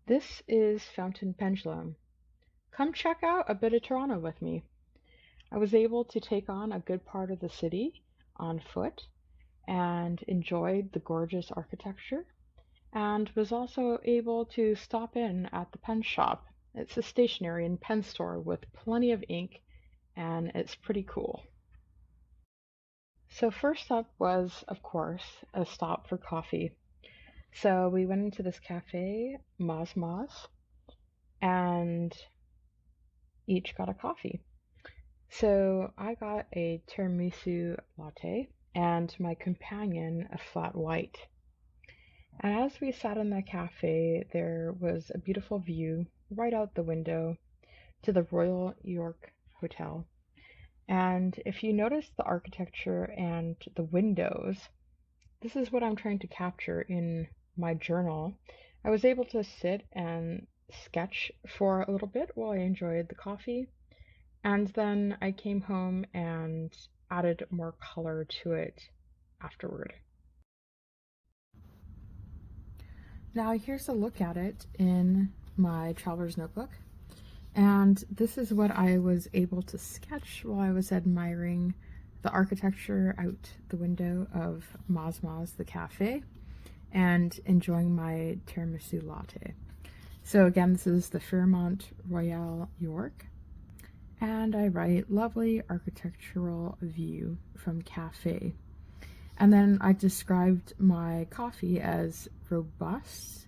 This is Fountain Pendulum. Come check out a bit of Toronto with me. I was able to take on a good part of the city on foot and enjoyed the gorgeous architecture, and was also able to stop in at the pen shop. It's a stationery and pen store with plenty of ink, and it's pretty cool. So, first up was, of course, a stop for coffee. So, we went into this cafe, Moz, and each got a coffee. So I got a tiramisu latte and my companion a flat white. And as we sat in the cafe, there was a beautiful view right out the window to the Royal York Hotel. And if you notice the architecture and the windows, this is what I'm trying to capture in my journal. I was able to sit and sketch for a little bit while I enjoyed the coffee. And then I came home and added more color to it afterward. Now here's a look at it in my traveler's notebook. And this is what I was able to sketch while I was admiring the architecture out the window of Moz, the cafe, and enjoying my tiramisu latte. So again, this is the Fairmont Royal York. And I write lovely architectural view from cafe. And then I described my coffee as robust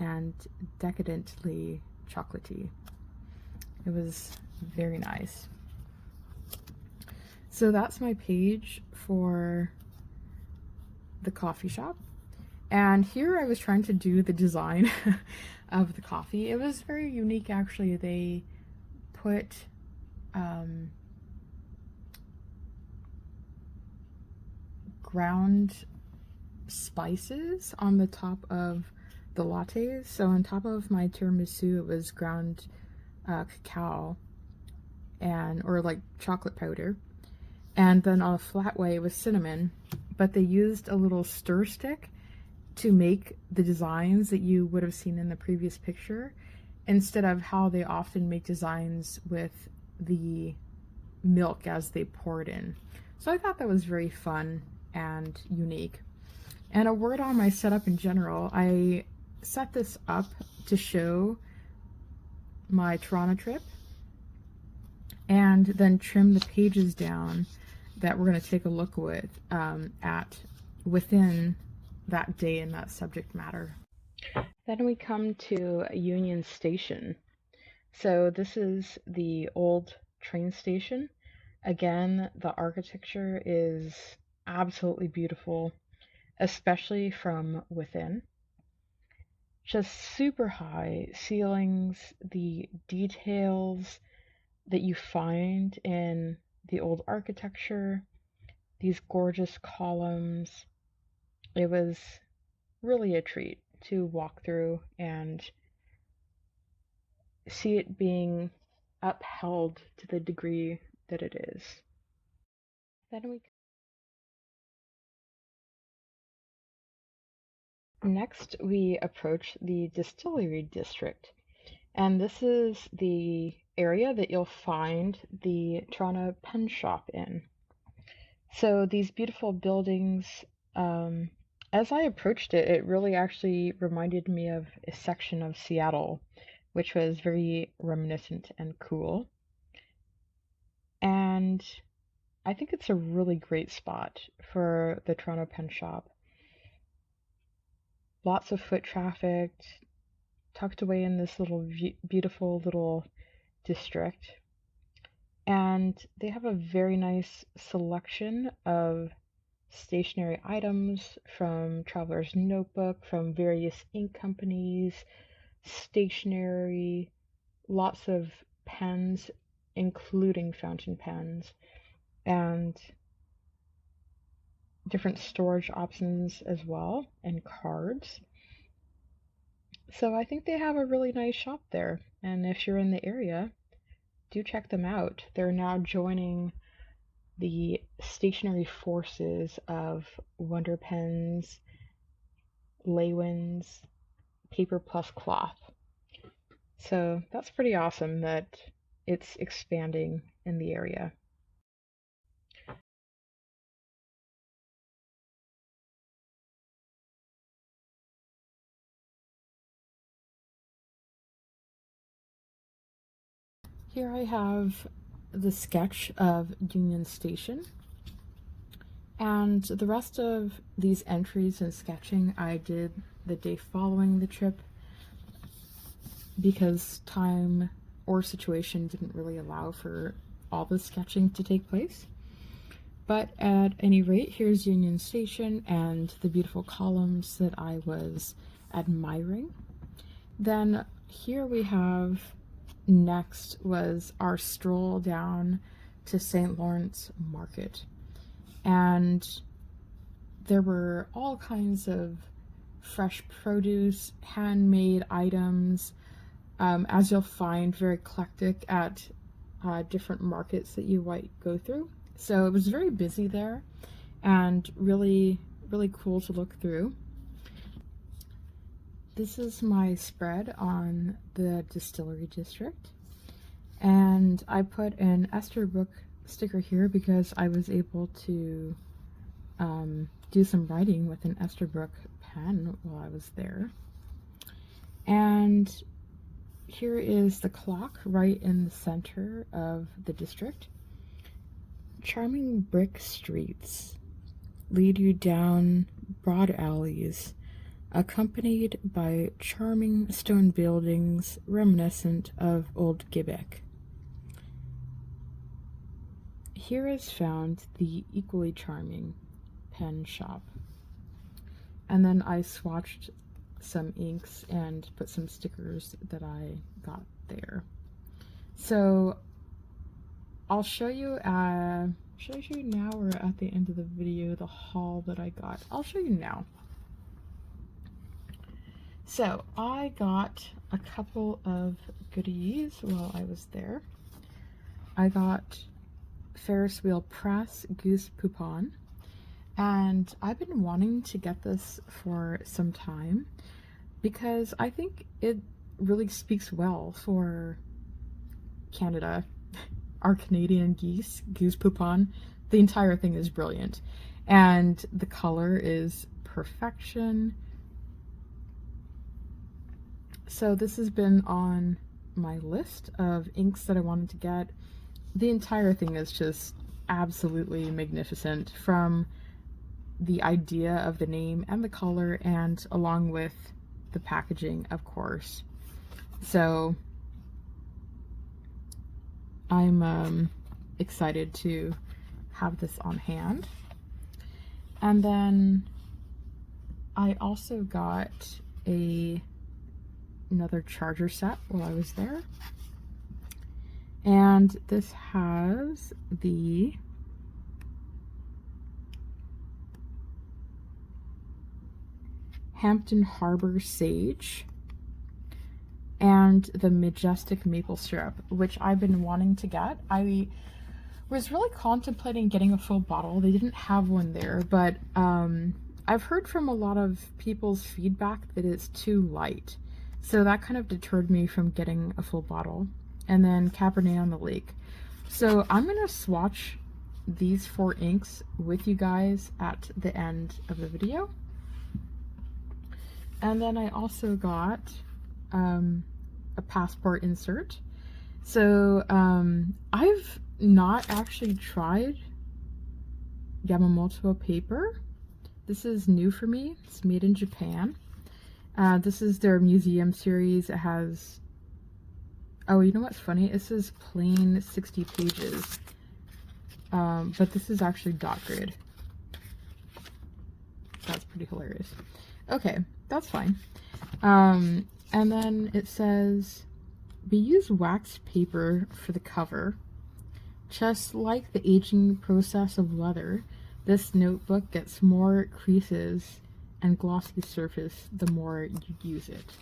and decadently chocolatey. It was very nice. So that's my page for the coffee shop. And here I was trying to do the design of the coffee. It was very unique actually. They put ground spices on the top of the lattes. So on top of my tiramisu, it was ground cacao or like chocolate powder. And then on a flat way, it was cinnamon. But they used a little stir stick to make the designs that you would have seen in the previous picture, instead of how they often make designs with the milk as they pour it in. So I thought that was very fun and unique. And a word on my setup in general, I set this up to show my Toronto trip and then trim the pages down that we're going to take a look at within that day and that subject matter. Then we come to Union Station. So this is the old train station. Again, the architecture is absolutely beautiful, especially from within. Just super high ceilings, the details that you find in the old architecture, these gorgeous columns. It was really a treat to walk through and see it being upheld to the degree that it is. Then we approach the Distillery district, and this is the area that you'll find the Toronto Pen Shoppe in. So these beautiful buildings, as I approached it, it really actually reminded me of a section of Seattle, which was very reminiscent and cool. And I think it's a really great spot for the Toronto Pen Shoppe. Lots of foot traffic, tucked away in this little beautiful little district. And they have a very nice selection of stationery items from Traveler's Notebook, from various ink companies, stationery, lots of pens, including fountain pens, and different storage options as well, and cards. So I think they have a really nice shop there, and if you're in the area, do check them out. They're now joining the stationary forces of Wonder Pens, Leywins, Paper Plus Cloth. So that's pretty awesome that it's expanding in the area. Here I have the sketch of Union Station, and the rest of these entries and sketching I did the day following the trip because time or situation didn't really allow for all the sketching to take place. But at any rate, here's Union Station and the beautiful columns that I was admiring. Then here we have, next was our stroll down to St. Lawrence Market. And there were all kinds of fresh produce, handmade items, as you'll find, very eclectic at different markets that you might go through. So it was very busy there and really, really cool to look through. This is my spread on the Distillery district, and I put an Esterbrook sticker here because I was able to do some writing with an Esterbrook pen while I was there. And here is the clock right in the center of the district. Charming brick streets lead you down broad alleys, accompanied by charming stone buildings reminiscent of old Quebec. Here is found the equally charming pen shop. And then I swatched some inks and put some stickers that I got there. So I'll show you should I show you now or at the end of the video the haul that I got? I'll show you now. So I got a couple of goodies while I was there. I got Ferris wheel press goose poupon, and I've been wanting to get this for some time because I think it really speaks well for Canada. Our Canadian goose poupon, the entire thing is brilliant, and the color is perfection. So this has been on my list of inks that I wanted to get. The entire thing is just absolutely magnificent, from the idea of the name and the color, and along with the packaging, of course. So I'm excited to have this on hand. And then I also got another charger set while I was there. And this has the Hampton Harbor Sage and the Majestic Maple Syrup, which I've been wanting to get. I was really contemplating getting a full bottle. They didn't have one there, but I've heard from a lot of people's feedback that it's too light. So that kind of deterred me from getting a full bottle. And then Cabernet on the Lake. So I'm going to swatch these 4 inks with you guys at the end of the video. And then I also got a passport insert. So I've not actually tried Yamamoto Paper. This is new for me. It's made in Japan. This is their museum series. It has, oh, you know what's funny? It says plain 60 pages, but this is actually dot grid. That's pretty hilarious. Okay, that's fine. And then it says, we use wax paper for the cover. Just like the aging process of leather, this notebook gets more creases and glossy surface the more you use it.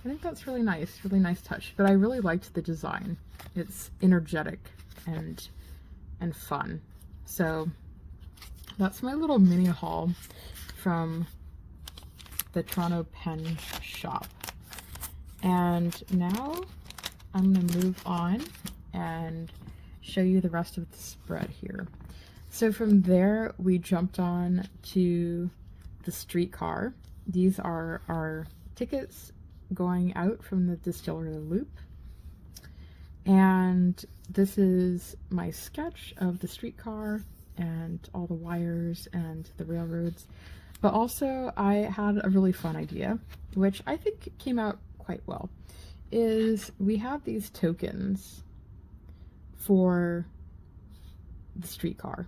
I think that's really nice touch, but I really liked the design. It's energetic and fun. So that's my little mini haul from the Toronto Pen Shoppe. And now I'm going to move on and show you the rest of the spread here. So from there, we jumped on to the streetcar. These are our tickets going out from the Distillery loop. And this is my sketch of the streetcar and all the wires and the railroads. But also I had a really fun idea, which I think came out quite well, is we have these tokens for the streetcar.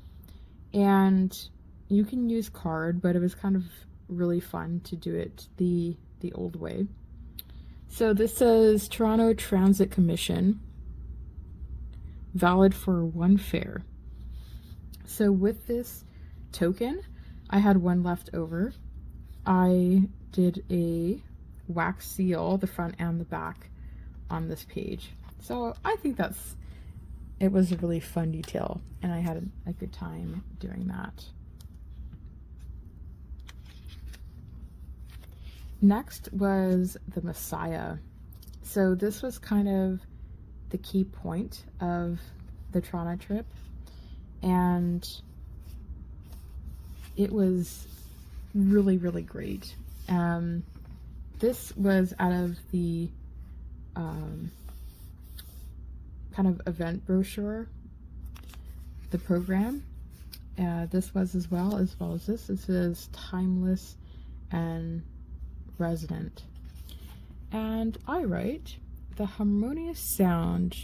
And you can use card, but it was kind of really fun to do it the old way. So this says Toronto Transit Commission, valid for 1 fare. So with this token, I had one left over. I did a wax seal, the front and the back, on this page. So I think it was a really fun detail, and I had a good time doing that. Next was the Messiah. So this was kind of the key point of the Toronto trip, and it was really, really great. This was out of the kind of event brochure, the program. This was as well as this. This is timeless and resonant. And I write, the harmonious sound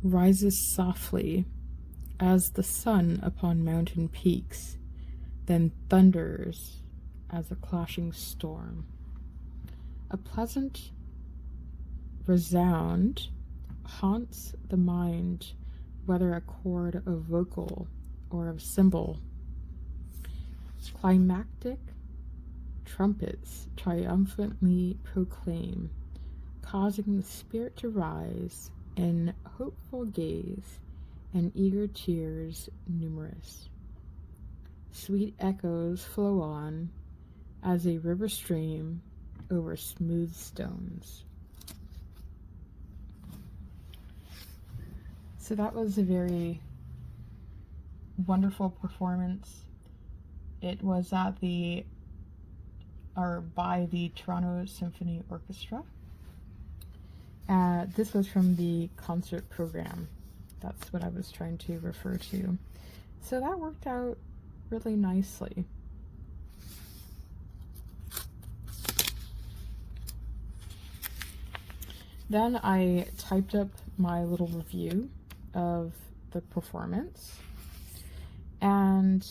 rises softly as the sun upon mountain peaks, then thunders as a clashing storm. A pleasant resound haunts the mind, whether a chord of vocal or of cymbal. Climactic trumpets triumphantly proclaim, causing the spirit to rise in hopeful gaze and eager tears numerous. Sweet echoes flow on as a river stream over smooth stones. So that was a very wonderful performance. It was at by the Toronto Symphony Orchestra. This was from the concert program. That's what I was trying to refer to. So that worked out really nicely. Then I typed up my little review of the performance, and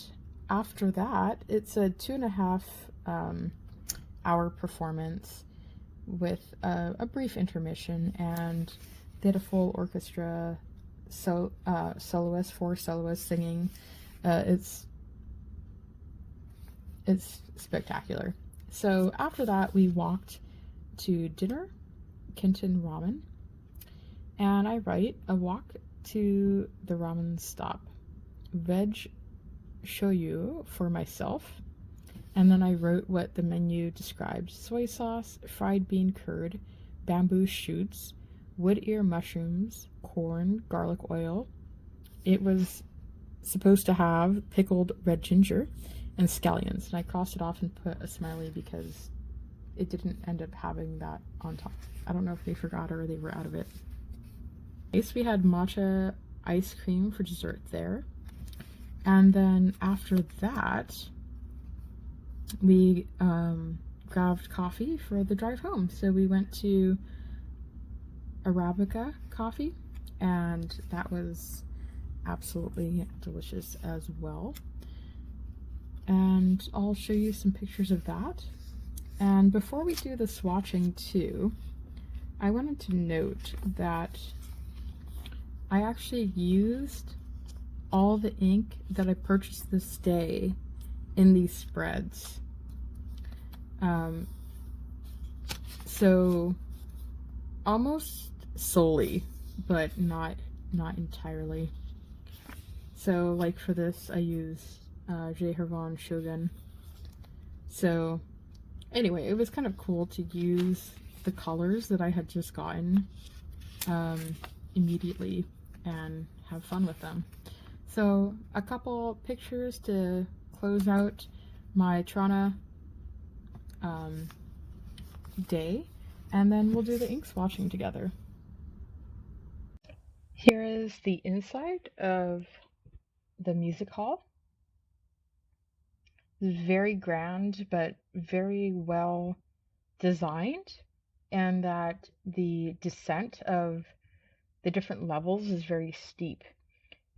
after that, it's a 2.5 hour performance with a brief intermission, and they had a full orchestra, soloists, 4 soloists singing. It's spectacular. So after that, we walked to dinner, Kenton Ramen, and I write a walk to the ramen stop, veg shoyu for myself, and then I wrote what the menu described: soy sauce, fried bean curd, bamboo shoots, wood ear mushrooms, corn, garlic oil. It was supposed to have pickled red ginger and scallions, and I crossed it off and put a smiley because it didn't end up having that on top. I don't know if they forgot or they were out of it. We had matcha ice cream for dessert there, and then after that we grabbed coffee for the drive home. So we went to Arabica Coffee, and that was absolutely delicious as well, and I'll show you some pictures of that. And before we do the swatching too, I wanted to note that I actually used all the ink that I purchased this day in these spreads. So almost solely, but not entirely. So like for this, I used J. Hervon Shogun. So anyway, it was kind of cool to use the colors that I had just gotten immediately and have fun with them. So a couple pictures to close out my Toronto day, and then we'll do the ink swatching together. Here is the inside of the music hall. Very grand, but very well designed, and that the descent of the different levels is very steep.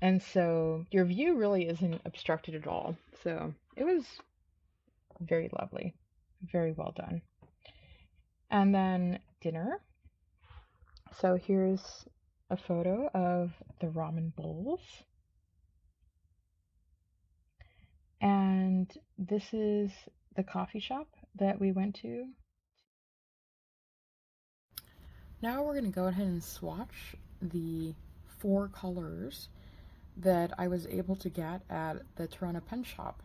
And so your view really isn't obstructed at all. So it was very lovely, very well done. And then dinner. So here's a photo of the ramen bowls. And this is the coffee shop that we went to. Now we're going to go ahead and swatch the 4 colors that I was able to get at the Toronto Pen Shoppe.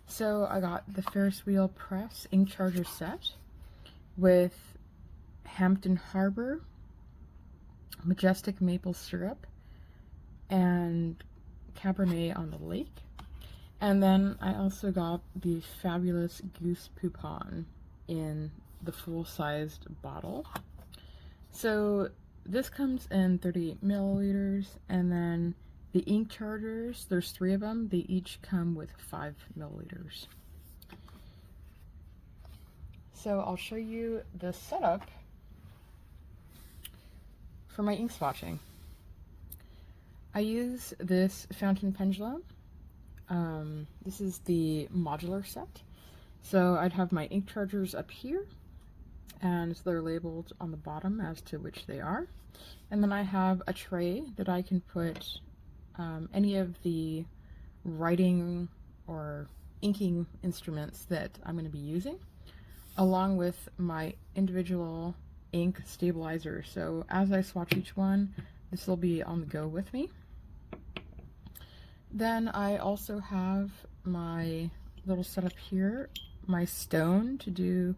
So I got the Ferris wheel press ink charger set with Hampton Harbor, Majestic maple syrup, and Cabernet on the lake. And then I also got the fabulous Goose Poupon in the full-sized bottle. So this comes in 38 milliliters, and then the ink chargers, there's 3 of them, they each come with 5 milliliters. So I'll show you the setup for my ink swatching. I use this Fountain Pendulum. This is the Modular Set. So I'd have my ink chargers up here, and they're labeled on the bottom as to which they are. And then I have a tray that I can put any of the writing or inking instruments that I'm going to be using, along with my individual ink stabilizer. So as I swatch each one, this will be on the go with me. Then I also have my little setup here, my stone to do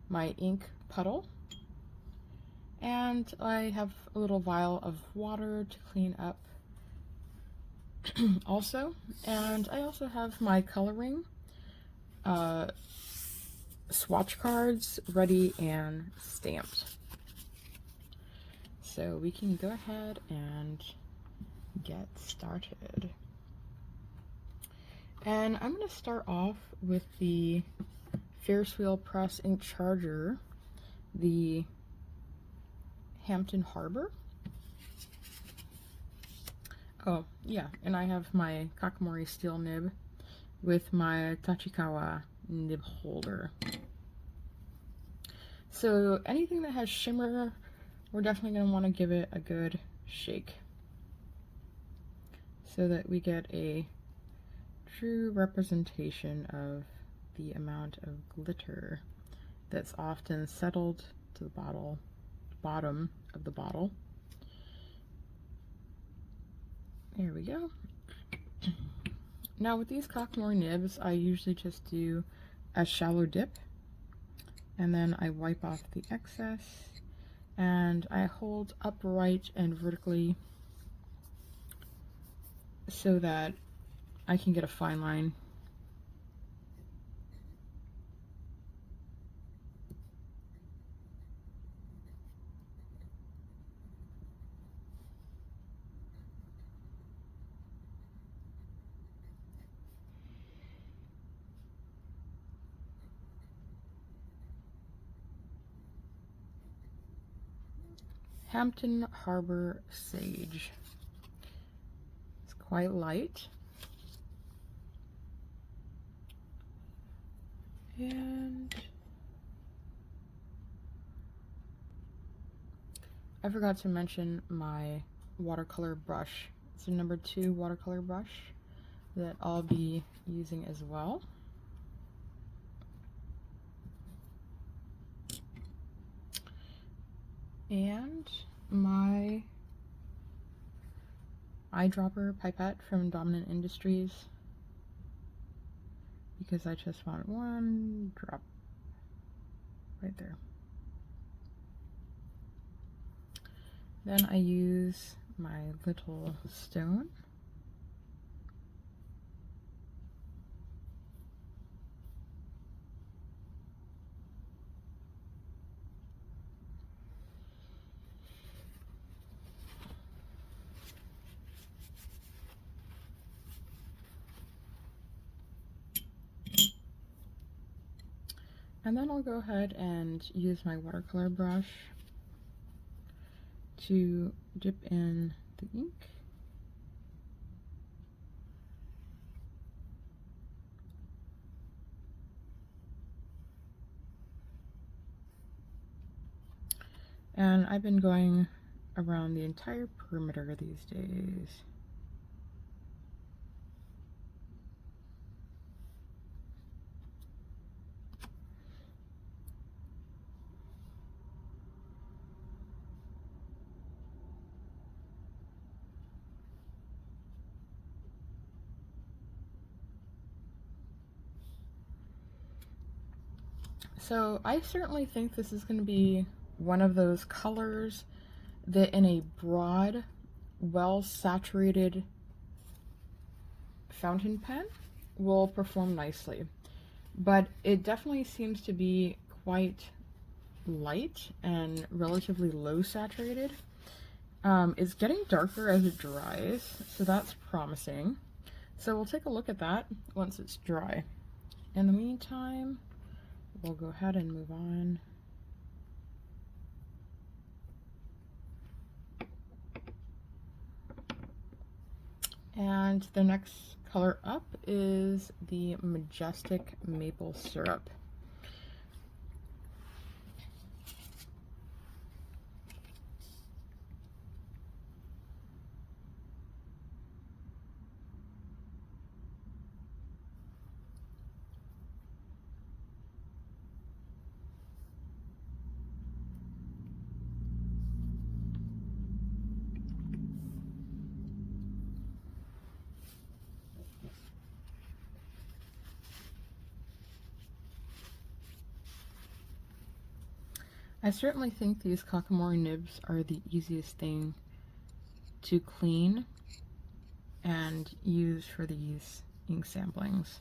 my ink puddle, and I have a little vial of water to clean up also, and I also have my coloring swatch cards ready and stamped. So we can go ahead and get started. And I'm going to start off with the Ferris wheel press ink charger, the Hampton Harbor. Oh, yeah, and I have my Kakamori steel nib with my Tachikawa nib holder. So anything that has shimmer, we're definitely going to want to give it a good shake so that we get a true representation of the amount of glitter that's often settled to the bottom of the bottle. There we go. Now with these Kakamori nibs, I usually just do a shallow dip, and then I wipe off the excess, and I hold upright and vertically so that I can get a fine line. Hampton Harbor Sage. It's quite light. And I forgot to mention my watercolor brush. It's a number 2 watercolor brush that I'll be using as well. And my eyedropper pipette from Dominant Industries, because I just want one drop right there. Then I use my little stone. And then I'll go ahead and use my watercolor brush to dip in the ink. And I've been going around the entire perimeter these days. So I certainly think this is going to be one of those colors that in a broad, well-saturated fountain pen will perform nicely. But it definitely seems to be quite light and relatively low saturated. It's getting darker as it dries, so that's promising. So we'll take a look at that once it's dry. In the meantime, we'll go ahead and move on. And the next color up is the Majestic Maple Syrup. I certainly think these Kakamori nibs are the easiest thing to clean and use for these ink samplings.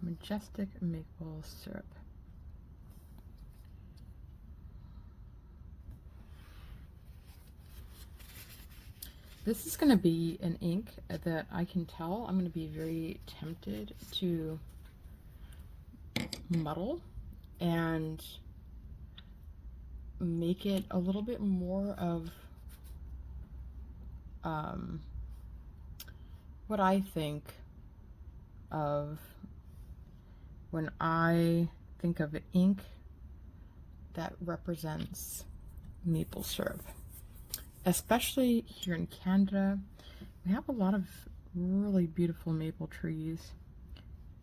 Majestic Maple Syrup. This is going to be an ink that I can tell I'm going to be very tempted to muddle and make it a little bit more of what I think of when I think of ink that represents maple syrup. Especially here in Canada, we have a lot of really beautiful maple trees,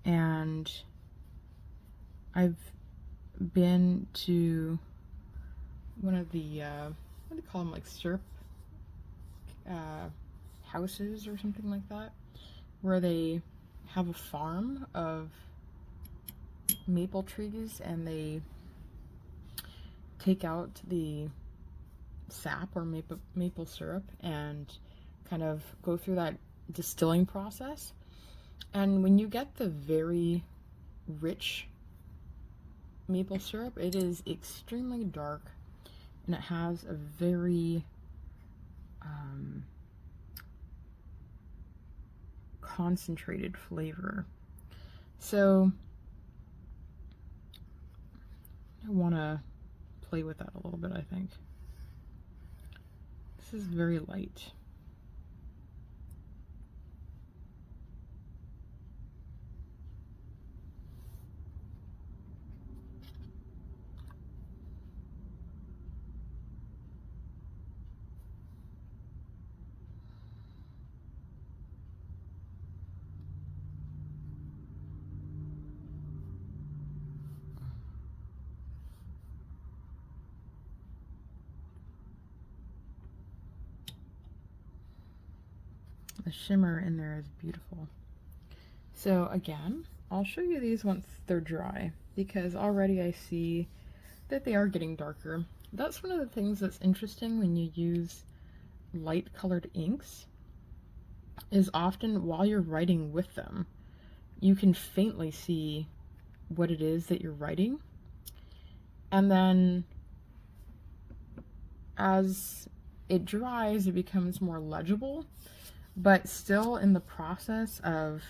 and I've been to one of the what do you call them, like syrup houses or something like that, where they have a farm of maple trees and they take out the sap or maple syrup and kind of go through that distilling process. And when you get the very rich maple syrup, it is extremely dark and it has a very concentrated flavor. So I want to play with that a little bit, I think. This is very light. The shimmer in there is beautiful. So again, I'll show you these once they're dry, because already I see that they are getting darker. That's one of the things that's interesting when you use light colored inks, is often while you're writing with them, you can faintly see what it is that you're writing. And then as it dries, it becomes more legible, but still in the process of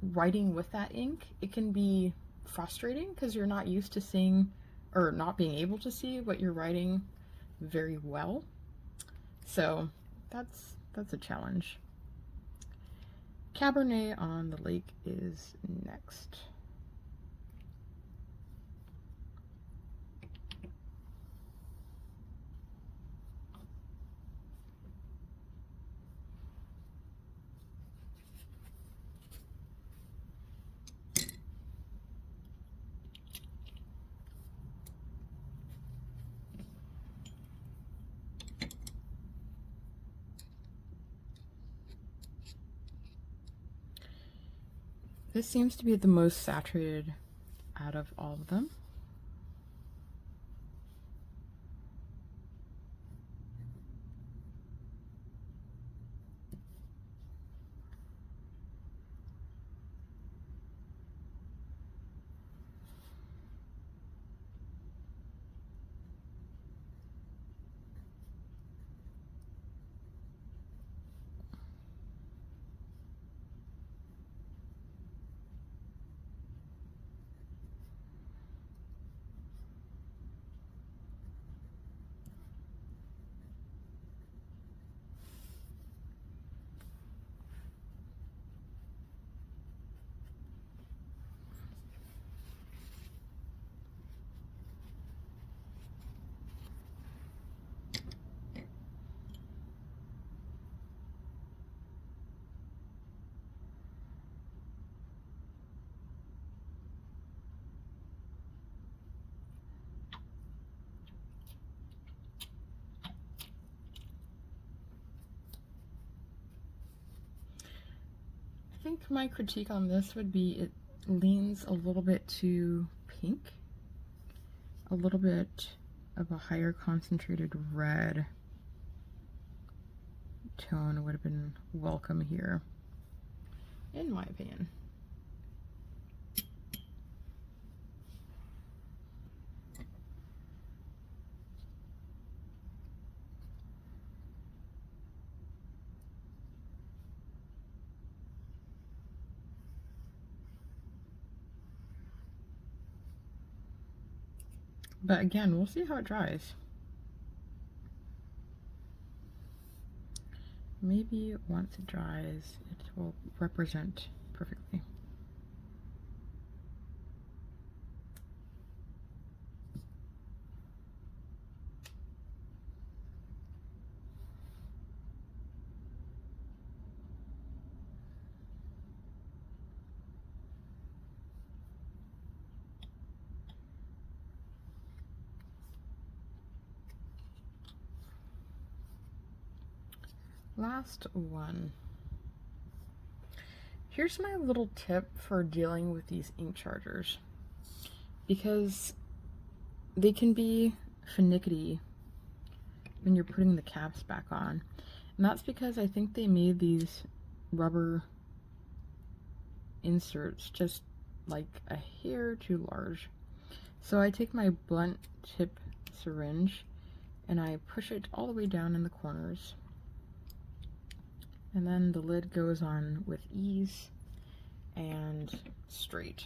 writing with that ink, it can be frustrating because you're not used to seeing, or not being able to see, what you're writing very well. So that's a challenge. Cabernet on the Lake is next. This seems to be the most saturated out of all of them. I think my critique on this would be it leans a little bit too pink. A little bit of a higher concentrated red tone would have been welcome here, in my opinion. But again, we'll see how it dries. Maybe once it dries, it will represent perfectly. Last one. Here's my little tip for dealing with these ink chargers, because they can be finicky when you're putting the caps back on. And that's because I think they made these rubber inserts just like a hair too large. So I take my blunt tip syringe and I push it all the way down in the corners. And then the lid goes on with ease and straight.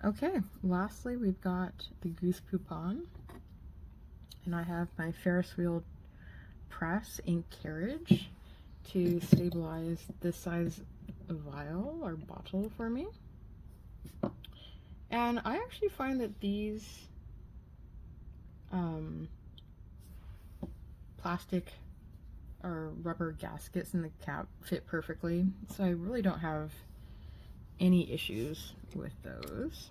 Okay, lastly we've got the goose poop on, and I have my Ferris wheel press ink carriage to stabilize this size vial or bottle for me. And I actually find that these plastic or rubber gaskets in the cap fit perfectly, so I really don't have any issues with those.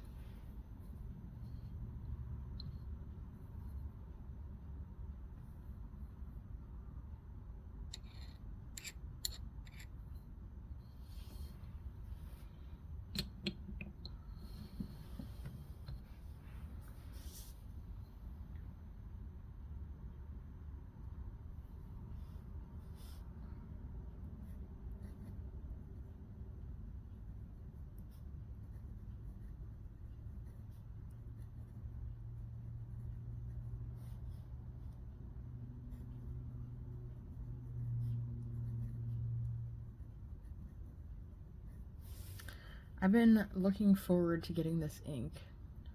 I've been looking forward to getting this ink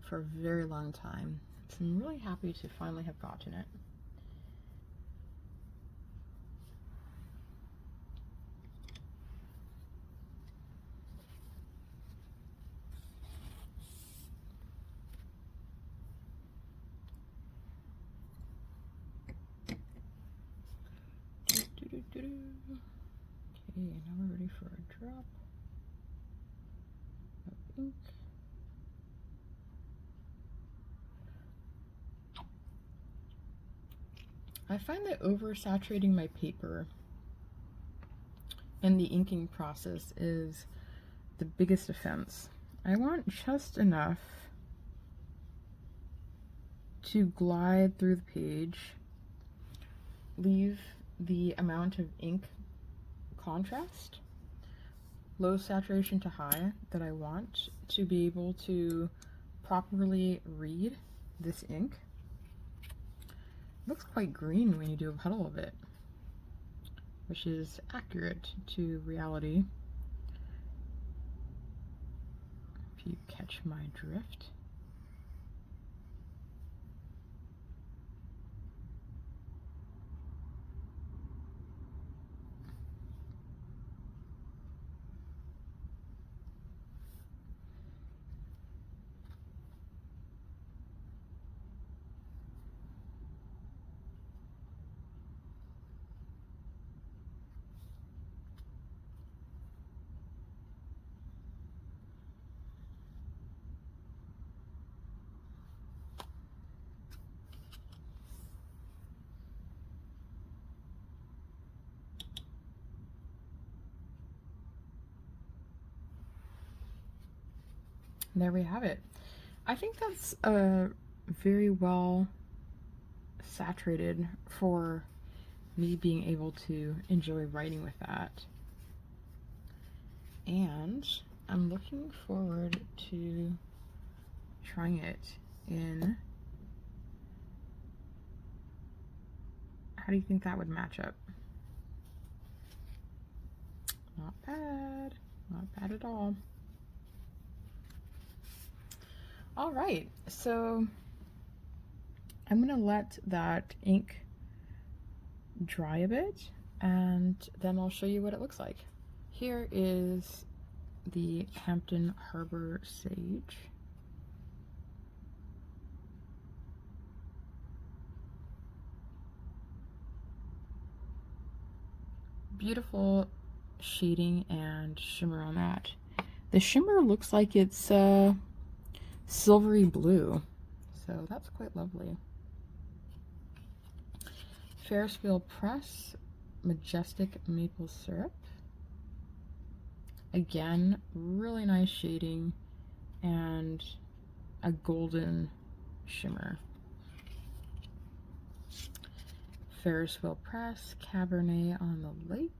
for a very long time, so I'm really happy to finally have gotten it. Okay, now we're ready for a drop of ink. I find that oversaturating my paper in the inking process is the biggest offense. I want just enough to glide through the page, leave the amount of ink contrast, low saturation to high, that I want to be able to properly read this ink. It looks quite green when you do a puddle of it, which is accurate to reality, if you catch my drift. There we have it. I think that's very well saturated for me being able to enjoy writing with that. And I'm looking forward to trying it in. How do you think that would match up? Not bad. Not bad at all. All right, so I'm gonna let that ink dry a bit, and then I'll show you what it looks like. Here is the Hampton Harbor Sage. Beautiful shading and shimmer on that. The shimmer looks like it's silvery blue, so that's quite lovely. Ferris Wheel Press, Majestic Maple Syrup. Again, really nice shading and a golden shimmer. Ferris Wheel Press, Cabernet on the Lake.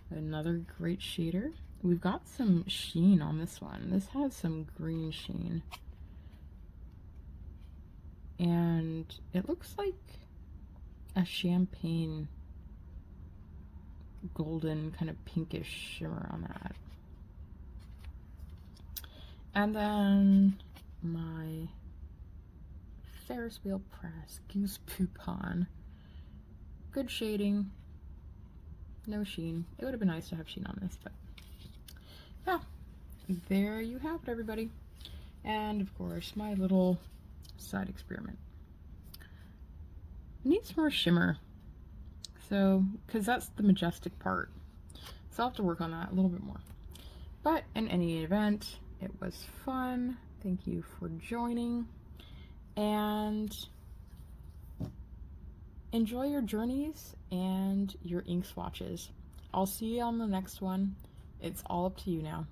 Another great shader. We've got some sheen on this one. This has some green sheen. And it looks like a champagne golden kind of pinkish shimmer on that. And then my Ferris Wheel Press Goose Poupon. Good shading. No sheen. It would have been nice to have sheen on this, but yeah, there you have it, everybody. And of course, my little side experiment. It needs more shimmer, so because that's the majestic part, so I'll have to work on that a little bit more. But in any event, it was fun. Thank you for joining, and enjoy your journeys and your ink swatches. I'll see you on the next one. It's all up to you now.